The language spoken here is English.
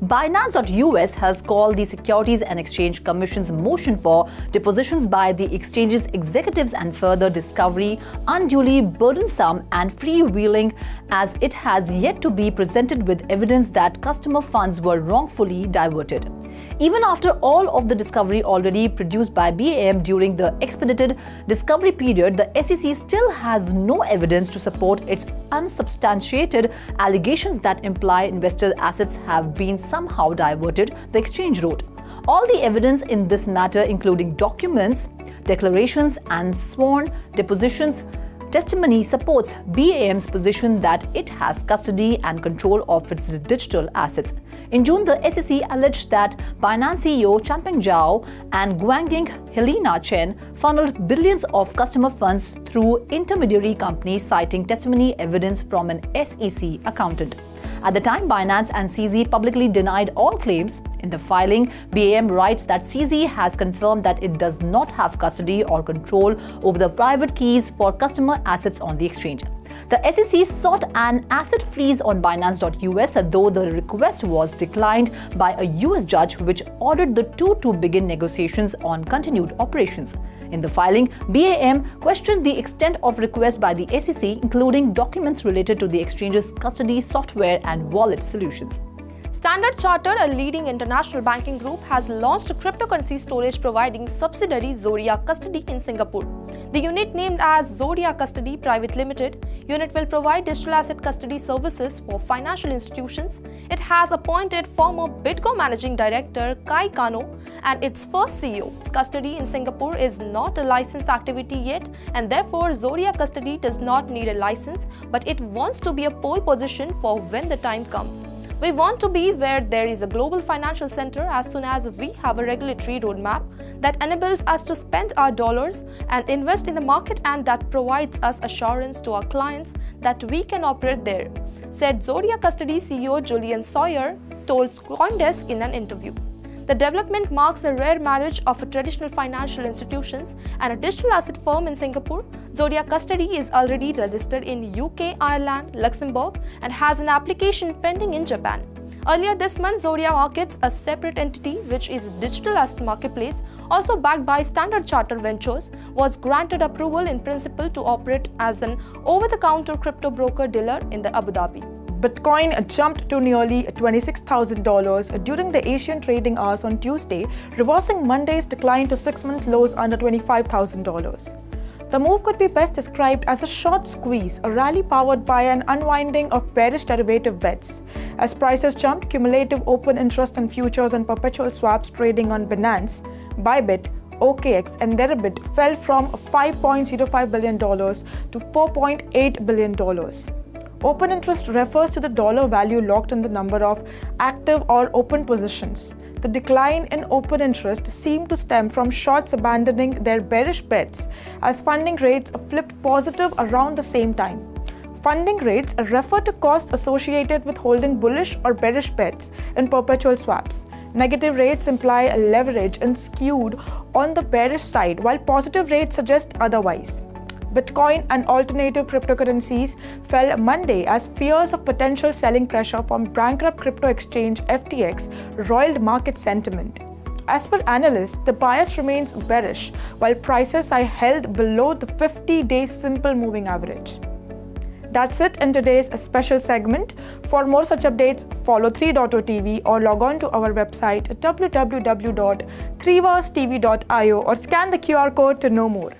Binance.us has called the Securities and Exchange Commission's motion for depositions by the exchange's executives and further discovery unduly burdensome and freewheeling, as it has yet to be presented with evidence that customer funds were wrongfully diverted. Even after all of the discovery already produced by BAM during the expedited discovery period, the SEC still has no evidence to support its unsubstantiated allegations that imply investors' assets have been somehow diverted, the exchange wrote. All the evidence in this matter, including documents, declarations, and sworn depositions, testimony, supports BAM's position that it has custody and control of its digital assets. In June, the SEC alleged that Binance CEO Zhao and Guangdong Helina Chen funneled billions of customer funds through intermediary companies, citing testimony evidence from an SEC accountant. At the time, Binance and CZ publicly denied all claims. In the filing, BAM writes that CZ has confirmed that it does not have custody or control over the private keys for customer assets on the exchange. The SEC sought an asset freeze on Binance.us, though the request was declined by a US judge, which ordered the two to begin negotiations on continued operations. In the filing, BAM questioned the extent of requests by the SEC, including documents related to the exchange's custody software and wallet solutions. Standard Chartered, a leading international banking group, has launched a cryptocurrency storage providing subsidiary Zodia Custody in Singapore. The unit, named as Zodia Custody Private Limited, unit will provide digital asset custody services for financial institutions. It has appointed former BitGo managing director Kai Kano and its first CEO. Custody in Singapore is not a licensed activity yet, and therefore Zodia Custody does not need a license, but it wants to be a pole position for when the time comes. We want to be where there is a global financial center as soon as we have a regulatory roadmap that enables us to spend our dollars and invest in the market, and that provides us assurance to our clients that we can operate there, said Zodia Custody CEO Julian Sawyer told CoinDesk in an interview. The development marks a rare marriage of a traditional financial institutions and a digital asset firm in Singapore. Zodia Custody is already registered in UK, Ireland, Luxembourg, and has an application pending in Japan. Earlier this month, Zodia Markets, a separate entity which is digital asset marketplace, also backed by Standard Chartered Ventures, was granted approval in principle to operate as an over-the-counter crypto broker dealer in the Abu Dhabi. Bitcoin jumped to nearly $26,000 during the Asian trading hours on Tuesday, reversing Monday's decline to 6-month lows under $25,000. The move could be best described as a short squeeze, a rally powered by an unwinding of bearish derivative bets. As prices jumped, cumulative open interest in futures and perpetual swaps trading on Binance, Bybit, OKX and Deribit fell from $5.05 billion to $4.8 billion. Open interest refers to the dollar value locked in the number of active or open positions. The decline in open interest seemed to stem from shorts abandoning their bearish bets as funding rates flipped positive around the same time. Funding rates refer to costs associated with holding bullish or bearish bets in perpetual swaps. Negative rates imply a leverage and skewed on the bearish side, while positive rates suggest otherwise. Bitcoin and alternative cryptocurrencies fell Monday as fears of potential selling pressure from bankrupt crypto exchange FTX roiled market sentiment. As per analysts, the bias remains bearish, while prices are held below the 50-day simple moving average. That's it in today's special segment. For more such updates, follow 3.0TV or log on to our website at www.3varstv.io or scan the QR code to know more.